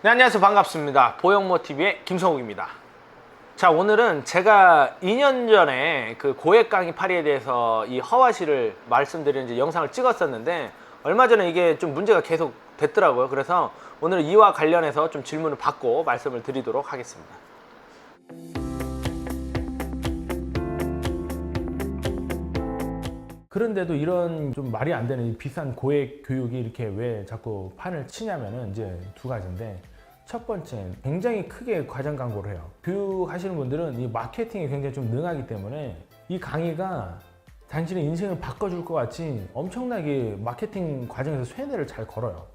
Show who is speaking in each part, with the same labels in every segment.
Speaker 1: 네, 안녕하세요. 반갑습니다. 보영모TV의 김성욱입니다. 자, 오늘은 제가 2년 전에 그 고액 강의 파리에 대해서 이 허와시를 말씀드리는 이제 영상을 찍었었는데 얼마 전에 이게 좀 문제가 계속 됐더라고요. 그래서 오늘 이와 관련해서 좀 질문을 받고 말씀을 드리도록 하겠습니다.
Speaker 2: 그런데도 이런 좀 말이 안 되는 이 비싼 고액 교육이 이렇게 왜 자꾸 판을 치냐면은 이제 두 가지인데, 첫 번째, 굉장히 크게 과장 광고를 해요. 교육하시는 분들은 이 마케팅에 굉장히 좀 능하기 때문에 이 강의가 당신의 인생을 바꿔줄 것 같이 엄청나게 마케팅 과정에서 쇠뇌를 잘 걸어요.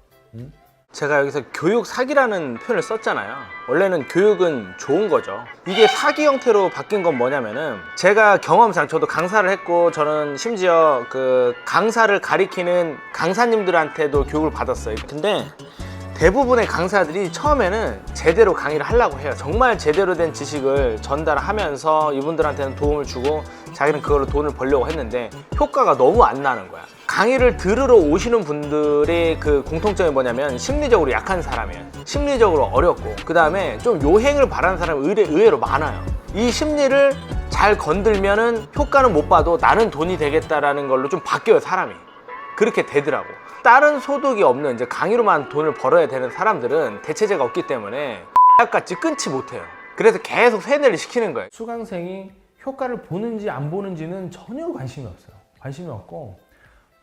Speaker 1: 제가 여기서 교육 사기라는 표현을 썼잖아요. 원래는 교육은 좋은 거죠. 이게 사기 형태로 바뀐 건 뭐냐면은, 제가 경험상 저도 강사를 했고, 저는 심지어 그 강사를 가리키는 강사님들한테도 교육을 받았어요. 근데 대부분의 강사들이 처음에는 제대로 강의를 하려고 해요. 정말 제대로 된 지식을 전달하면서 이분들한테는 도움을 주고 자기는 그걸로 돈을 벌려고 했는데 효과가 너무 안 나는 거야. 강의를 들으러 오시는 분들의 그 공통점이 뭐냐면, 심리적으로 약한 사람이에요. 심리적으로 어렵고, 그 다음에 좀 요행을 바라는 사람이 의외로 많아요. 이 심리를 잘 건들면은 효과는 못 봐도 나는 돈이 되겠다라는 걸로 좀 바뀌어요, 사람이. 그렇게 되더라고. 다른 소득이 없는 이제 강의로만 돈을 벌어야 되는 사람들은 대체제가 없기 때문에 X같이 끊지 못해요. 그래서 계속 세뇌를 시키는 거예요.
Speaker 2: 수강생이 효과를 보는지 안 보는지는 전혀 관심이 없어요. 관심이 없고,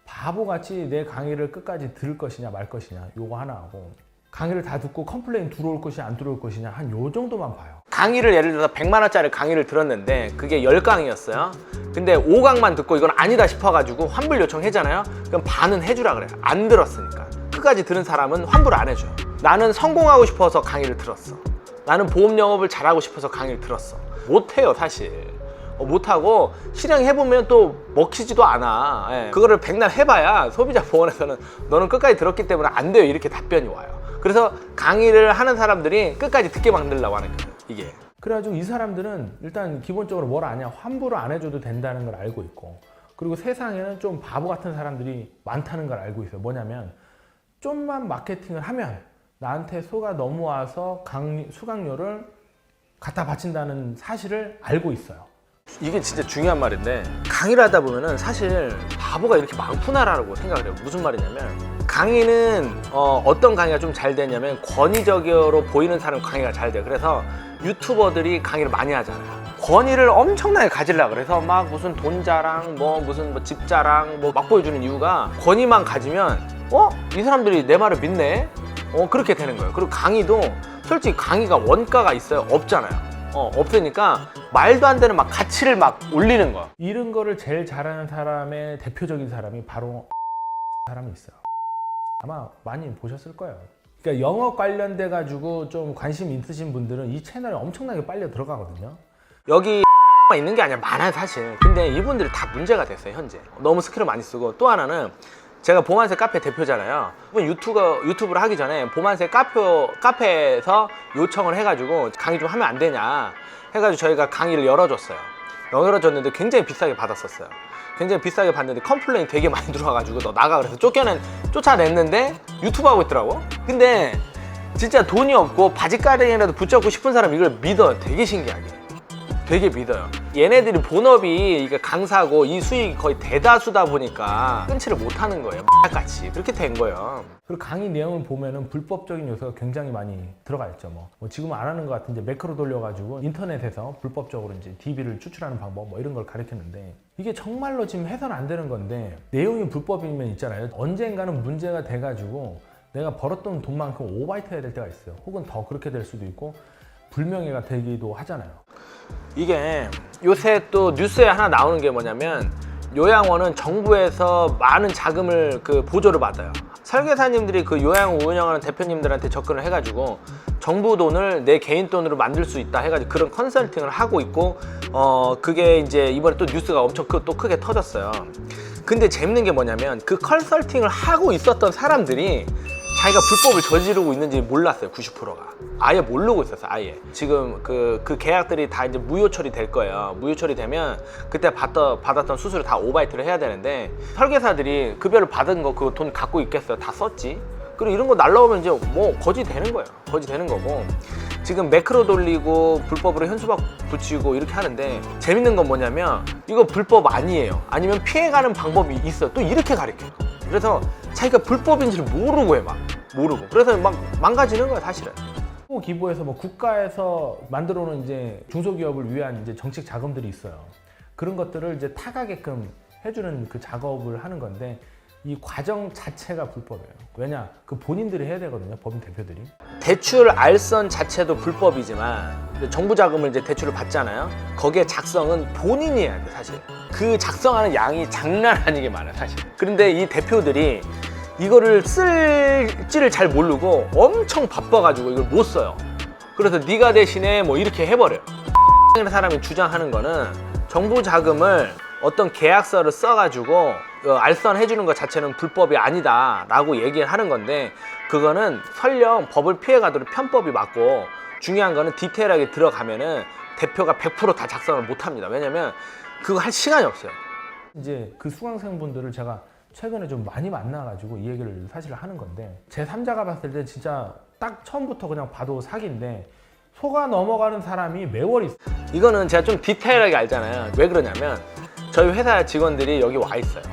Speaker 2: 바보같이 내 강의를 끝까지 들을 것이냐 말 것이냐, 요거 하나 하고, 강의를 다 듣고 컴플레인 들어올 것이냐 안 들어올 것이냐, 한 요 정도만 봐요.
Speaker 1: 강의를 예를 들어서 100만 원짜리 강의를 들었는데 그게 10강이었어요. 근데 5강만 듣고 이건 아니다 싶어가지고 환불 요청했잖아요. 그럼 반은 해주라 그래요. 안 들었으니까. 끝까지 들은 사람은 환불을 안 해줘요. 나는 성공하고 싶어서 강의를 들었어. 나는 보험 영업을 잘하고 싶어서 강의를 들었어. 못해요, 사실. 못하고 실행해보면 또 먹히지도 않아. 예. 그거를 백날 해봐야 소비자보호원에서는 너는 끝까지 들었기 때문에 안 돼요, 이렇게 답변이 와요. 그래서 강의를 하는 사람들이 끝까지 듣게 만들려고 하는 거예요, 이게.
Speaker 2: 그래가지고 이 사람들은 일단 기본적으로 뭘 아냐, 환불을 안 해줘도 된다는 걸 알고 있고, 그리고 세상에는 좀 바보 같은 사람들이 많다는 걸 알고 있어요. 뭐냐면, 좀만 마케팅을 하면 나한테 소가 넘어와서 수강료를 갖다 바친다는 사실을 알고 있어요.
Speaker 1: 이게 진짜 중요한 말인데, 강의를 하다 보면은 사실 바보가 이렇게 많구나라고 생각을 해요. 무슨 말이냐면, 강의는 어떤 강의가 좀 잘 되냐면 권위적으로 보이는 사람 강의가 잘 돼요. 그래서 유튜버들이 강의를 많이 하잖아요. 권위를 엄청나게 가지려고 그래서 막 무슨 돈 자랑, 무슨 집 자랑 막 보여주는 이유가, 권위만 가지면 이 사람들이 내 말을 믿네? 그렇게 되는 거예요. 그리고 강의도 솔직히 강의가 원가가 있어요? 없잖아요. 없으니까 말도 안 되는 막 가치를 막 올리는 거야.
Speaker 2: 이런 거를 제일 잘하는 사람의 대표적인 사람이 바로 사람이 있어요. 아마 많이 보셨을 거예요. 그러니까 영업 관련돼 가지고 좀 관심 있으신 분들은 이 채널에 엄청나게 빨려 들어가거든요.
Speaker 1: 여기 있는 게 아니라 많아요, 사실. 근데 이분들이 다 문제가 됐어요, 현재. 너무 스킬을 많이 쓰고, 또 하나는 제가 보만색 카페 대표잖아요. 유튜브를 하기 전에 보만색 카페에서 요청을 해가지고 강의 좀 하면 안 되냐 해가지고 저희가 강의를 열어줬어요. 열어줬는데 굉장히 비싸게 받았었어요. 굉장히 비싸게 받는데 컴플레인 되게 많이 들어와가지고 너 나가 그래서 쫓아냈는데 유튜브 하고 있더라고. 근데 진짜 돈이 없고 바지가랑이라도 붙잡고 싶은 사람 이걸 믿어요. 되게 신기하게. 되게 믿어요. 얘네들이 본업이 이게 강사고 이 수익이 거의 대다수다 보니까 끊지를 못하는 거예요. X같이 그렇게 된 거예요.
Speaker 2: 그리고 강의 내용을 보면은 불법적인 요소가 굉장히 많이 들어가 있죠. 뭐 지금은 안 하는 것 같은데 매크로 돌려가지고 인터넷에서 불법적으로 이제 DB를 추출하는 방법 이런 걸 가르쳤는데, 이게 정말로 지금 해서는 안 되는 건데, 내용이 불법이면 있잖아요. 언젠가는 문제가 돼가지고 내가 벌었던 돈만큼 오바이트 해야 될 때가 있어요. 혹은 더 그렇게 될 수도 있고 불명예가 되기도 하잖아요.
Speaker 1: 이게 요새 또 뉴스에 하나 나오는 게 뭐냐면, 요양원은 정부에서 많은 자금을 보조를 받아요. 설계사님들이 그 요양원 운영하는 대표님들한테 접근을 해가지고 정부 돈을 내 개인 돈으로 만들 수 있다 해가지고 그런 컨설팅을 하고 있고, 그게 이제 이번에 또 뉴스가 엄청 또 크게 터졌어요. 근데 재밌는 게 뭐냐면, 그 컨설팅을 하고 있었던 사람들이 자기가 불법을 저지르고 있는지 몰랐어요. 90%가 아예 모르고 있었어요. 아예. 지금 그 계약들이 다 이제 무효 처리될 거예요. 무효 처리되면 그때 받았던 수수료 다 오바이트를 해야 되는데, 설계사들이 급여를 받은 거 그 돈 갖고 있겠어요? 다 썼지. 그리고 이런 거 날라오면 이제 뭐 거지 되는 거예요. 거지 되는 거고. 지금 매크로 돌리고 불법으로 현수막 붙이고 이렇게 하는데 재밌는 건 뭐냐면 이거 불법 아니에요. 아니면 피해가는 방법이 있어. 또 이렇게 가르쳐요. 그래서 자기가 불법인지를 모르고 해 막. 모르고. 그래서 막 망가지는 거야 사실은.
Speaker 2: 기부에서 뭐 국가에서 만들어 놓은 이제 중소기업을 위한 이제 정책 자금들이 있어요. 그런 것들을 이제 타가게끔 해주는 그 작업을 하는 건데 이 과정 자체가 불법이에요. 왜냐? 그 본인들이 해야 되거든요. 법인 대표들이.
Speaker 1: 대출 알선 자체도 불법이지만 정부 자금을 이제 대출을 받잖아요. 거기에 작성은 본인이 해야 돼 사실. 그 작성하는 양이 장난 아니게 많아요 사실. 그런데 이 대표들이 이거를 쓸지를 잘 모르고 엄청 바빠가지고 이걸 못 써요. 그래서 네가 대신에 뭐 이렇게 해버려요. 사람이 주장하는 거는 정부 자금을 어떤 계약서를 써가지고 알선해주는 것 자체는 불법이 아니다 라고 얘기를 하는 건데 그거는 설령 법을 피해가도록 편법이 맞고 중요한 거는 디테일하게 들어가면은 대표가 100% 다 작성을 못합니다. 왜냐면 그거 할 시간이 없어요.
Speaker 2: 이제 그 수강생분들을 제가 최근에 좀 많이 만나가지고 이 얘기를 사실 하는 건데 제3자가 봤을 때 진짜 딱 처음부터 그냥 봐도 사기인데 속아 넘어가는 사람이 매월 있어요.
Speaker 1: 이거는 제가 좀 디테일하게 알잖아요. 왜 그러냐면 저희 회사 직원들이 여기 와 있어요.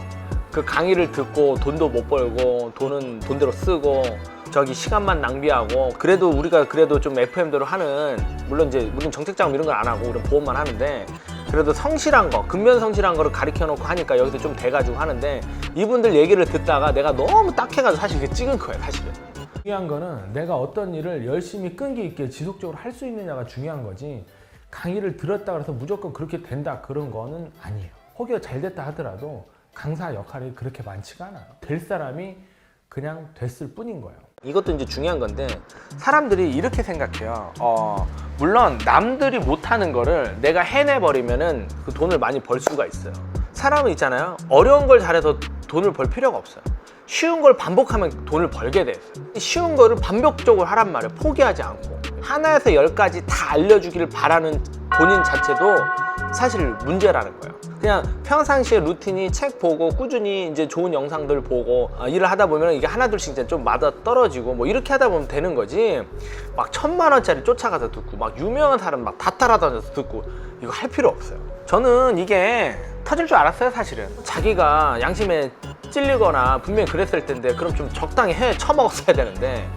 Speaker 1: 그 강의를 듣고 돈도 못 벌고 돈은 돈대로 쓰고 저기 시간만 낭비하고 그래도 우리가 그래도 좀 FM대로 하는 물론 정책 자금 이런 걸 안 하고 우리는 보험만 하는데 그래도 성실한 거 근면 성실한 거를 가르쳐 놓고 하니까 여기서 좀 돼가지고 하는데 이분들 얘기를 듣다가 내가 너무 딱해가지고 사실 이게 찍은 거예요 사실은.
Speaker 2: 중요한 거는 내가 어떤 일을 열심히 끈기 있게 지속적으로 할 수 있느냐가 중요한 거지 강의를 들었다 그래서 무조건 그렇게 된다 그런 거는 아니에요. 혹여 잘 됐다 하더라도 강사 역할이 그렇게 많지가 않아요. 될 사람이 그냥 됐을 뿐인 거예요.
Speaker 1: 이것도 이제 중요한 건데 사람들이 이렇게 생각해요. 물론 남들이 못하는 거를 내가 해내버리면은 그 돈을 많이 벌 수가 있어요. 사람은 있잖아요. 어려운 걸 잘해서 돈을 벌 필요가 없어요. 쉬운 걸 반복하면 돈을 벌게 돼. 쉬운 거를 반복적으로 하란 말이에요. 포기하지 않고. 하나에서 10가지 다 알려주기를 바라는 본인 자체도 사실 문제라는 거예요. 그냥 평상시에 루틴이 책 보고 꾸준히 이제 좋은 영상들 보고 일을 하다 보면 이게 하나둘씩 이제 좀 맞아 떨어지고 뭐 이렇게 하다 보면 되는 거지. 막 1000만원짜리 쫓아가서 듣고 막 유명한 사람 막 다 따라다녀서 듣고 이거 할 필요 없어요. 저는 이게 터질 줄 알았어요 사실은. 자기가 양심에 찔리거나 분명히 그랬을 텐데 그럼 좀 적당히 처먹었어야 되는데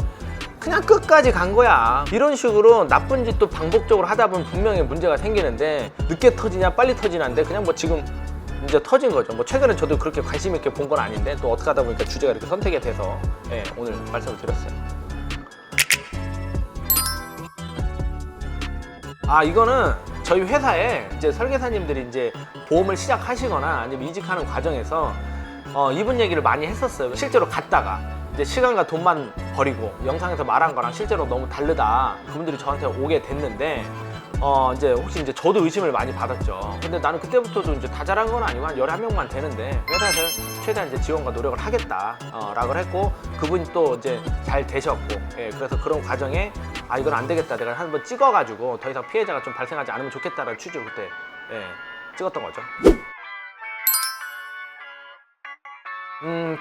Speaker 1: 그냥 끝까지 간 거야. 이런 식으로 나쁜 짓도 반복적으로 하다 보면 분명히 문제가 생기는데 늦게 터지냐 빨리 터지냐인데 그냥 뭐 지금 이제 터진 거죠. 뭐 최근에 저도 그렇게 관심 있게 본 건 아닌데 또 어떻게 하다 보니까 주제가 이렇게 선택이 돼서 오늘 말씀을 드렸어요. 이거는 저희 회사에 이제 설계사님들이 이제 보험을 시작하시거나 아니면 이직하는 과정에서 이분 얘기를 많이 했었어요. 실제로 갔다가 이제 시간과 돈만 버리고 영상에서 말한 거랑 실제로 너무 다르다. 그분들이 저한테 오게 됐는데 이제 혹시 이제 저도 의심을 많이 받았죠. 근데 나는 그때부터도 이제 다 잘한 건 아니고 한 11명만 되는데 회사에서 최대한 이제 지원과 노력을 하겠다 라고 했고 그분이 또 이제 잘 되셨고 그래서 그런 과정에 이건 안 되겠다. 내가 한번 찍어가지고 더 이상 피해자가 좀 발생하지 않으면 좋겠다라는 취지로 그때 찍었던 거죠.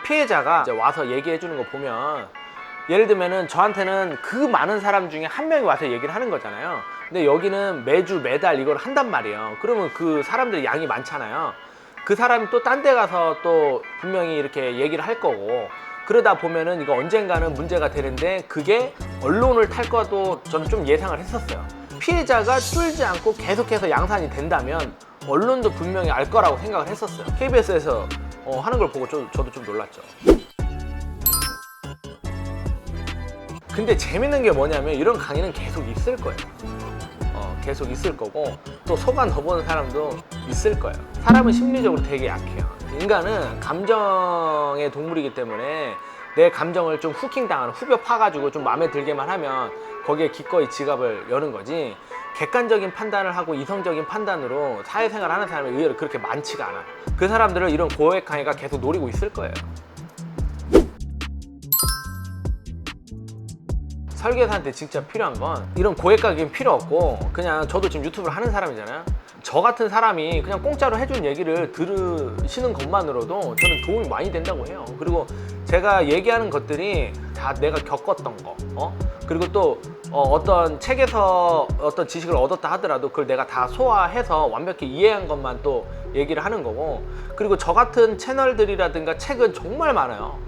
Speaker 1: 피해자가 이제 와서 얘기해 주는 거 보면 예를 들면은 저한테는 그 많은 사람 중에 한 명이 와서 얘기를 하는 거잖아요. 근데 여기는 매주 매달 이걸 한단 말이에요. 그러면 그 사람들이 양이 많잖아요. 그 사람이 또 딴 데 가서 또 분명히 이렇게 얘기를 할 거고 그러다 보면은 이거 언젠가는 문제가 되는데 그게 언론을 탈 거도 저는 좀 예상을 했었어요. 피해자가 줄지 않고 계속해서 양산이 된다면 언론도 분명히 알 거라고 생각을 했었어요. KBS에서 하는 걸 보고 저도 좀 놀랐죠. 근데 재밌는 게 뭐냐면 이런 강의는 계속 있을 거예요. 계속 있을 거고 또 속아 넣어보는 사람도 있을 거예요. 사람은 심리적으로 되게 약해요. 인간은 감정의 동물이기 때문에 내 감정을 좀 후킹 당하는 후벼 파가지고 좀 마음에 들게만 하면 거기에 기꺼이 지갑을 여는 거지 객관적인 판단을 하고 이성적인 판단으로 사회생활 하는 사람이 의외로 그렇게 많지가 않아. 그 사람들을 이런 고액 강의가 계속 노리고 있을 거예요. 설계사한테 진짜 필요한 건 이런 고액 가격이 필요 없고, 그냥 저도 지금 유튜브를 하는 사람이잖아요. 저 같은 사람이 그냥 공짜로 해준 얘기를 들으시는 것만으로도 저는 도움이 많이 된다고 해요. 그리고 제가 얘기하는 것들이 다 내가 겪었던 거, 그리고 또 어떤 책에서 어떤 지식을 얻었다 하더라도 그걸 내가 다 소화해서 완벽히 이해한 것만 또 얘기를 하는 거고, 그리고 저 같은 채널들이라든가 책은 정말 많아요.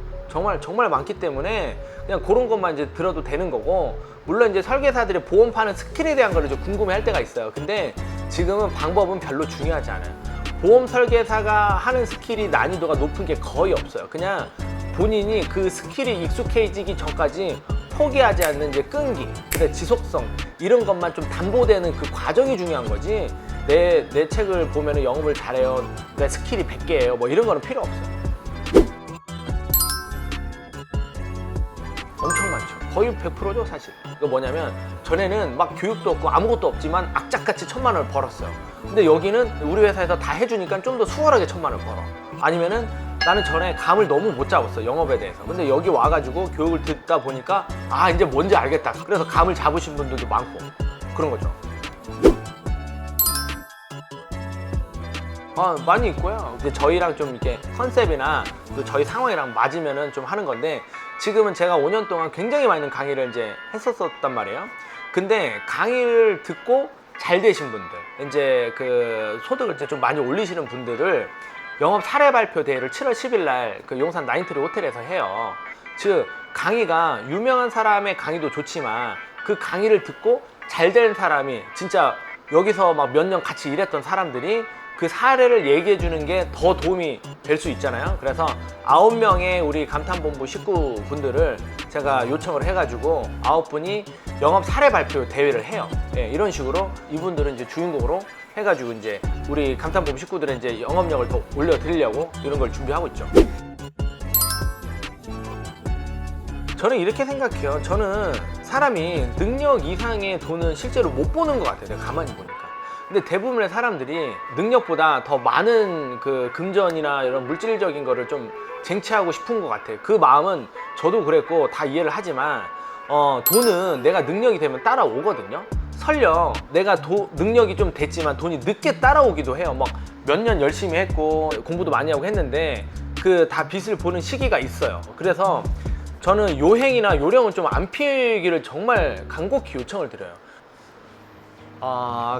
Speaker 1: 정말 많기 때문에 그냥 그런 것만 이제 들어도 되는 거고, 물론 이제 설계사들이 보험 파는 스킬에 대한 걸 좀 궁금해 할 때가 있어요. 근데 지금은 방법은 별로 중요하지 않아요. 보험 설계사가 하는 스킬이 난이도가 높은 게 거의 없어요. 그냥 본인이 그 스킬이 익숙해지기 전까지 포기하지 않는 이제 끈기, 근데 지속성, 이런 것만 좀 담보되는 그 과정이 중요한 거지, 내 책을 보면은 영업을 잘해요, 내 스킬이 100개예요, 뭐 이런 거는 필요 없어요. 엄청 많죠. 거의 100%죠 사실. 이거 뭐냐면, 전에는 막 교육도 없고 아무것도 없지만 악착같이 1000만 원을 벌었어요. 근데 여기는 우리 회사에서 다 해주니까 좀 더 수월하게 1000만 원을 벌어. 아니면은 나는 전에 감을 너무 못 잡았어, 영업에 대해서. 근데 여기 와가지고 교육을 듣다 보니까 아, 이제 뭔지 알겠다. 그래서 감을 잡으신 분들도 많고 그런 거죠. 많이 있고요. 이제 저희랑 좀 이렇게 컨셉이나 또 저희 상황이랑 맞으면은 좀 하는 건데, 지금은 제가 5년 동안 굉장히 많은 강의를 이제 했었단 말이에요. 근데 강의를 듣고 잘 되신 분들, 이제 그 소득을 이제 좀 많이 올리시는 분들을 영업 사례 발표 대회를 7월 10일 날 그 용산 나인트리 호텔에서 해요. 즉, 강의가 유명한 사람의 강의도 좋지만 그 강의를 듣고 잘 된 사람이, 진짜 여기서 막 몇 년 같이 일했던 사람들이 그 사례를 얘기해 주는 게 더 도움이 될 수 있잖아요. 그래서 9명의 우리 감탄본부 식구분들을 제가 요청을 해가지고 9분이 영업 사례 발표 대회를 해요. 예, 이런 식으로 이분들은 이제 주인공으로 해가지고 이제 우리 감탄본부 식구들은 이제 영업력을 더 올려드리려고 이런 걸 준비하고 있죠. 저는 이렇게 생각해요. 저는 사람이 능력 이상의 돈은 실제로 못 보는 것 같아요. 내가 가만히 보니까. 근데 대부분의 사람들이 능력보다 더 많은 그 금전이나 이런 물질적인 거를 좀 쟁취하고 싶은 것 같아요. 그 마음은 저도 그랬고 다 이해를 하지만, 돈은 내가 능력이 되면 따라오거든요. 설령 내가 능력이 좀 됐지만 돈이 늦게 따라오기도 해요. 막 몇 년 열심히 했고 공부도 많이 하고 했는데 그 다 빚을 보는 시기가 있어요. 그래서 저는 요행이나 요령은 좀 안 피기를 정말 간곡히 요청을 드려요.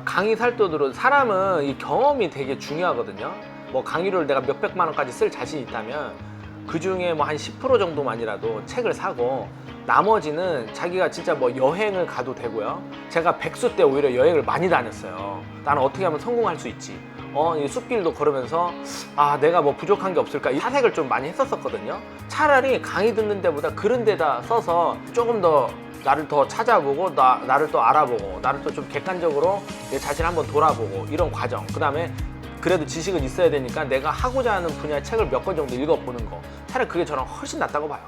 Speaker 1: 강의 살돈으로, 사람은 이 경험이 되게 중요하거든요. 뭐 강의료를 내가 몇백만 원까지 쓸 자신이 있다면 그 중에 뭐 한 10% 정도만이라도 책을 사고, 나머지는 자기가 진짜 뭐 여행을 가도 되고요. 제가 백수 때 오히려 여행을 많이 다녔어요. 나는 어떻게 하면 성공할 수 있지, 이 숲길도 걸으면서 내가 뭐 부족한 게 없을까, 이 사색을 좀 많이 했었거든요. 차라리 강의 듣는 데보다 그런 데다 써서 조금 더 나를 더 찾아보고, 나를 또 알아보고, 나를 또 좀 객관적으로 내 자신을 한번 돌아보고, 이런 과정. 그 다음에 그래도 지식은 있어야 되니까 내가 하고자 하는 분야의 책을 몇 권 정도 읽어보는 거, 차라리 그게 저는 훨씬 낫다고 봐요.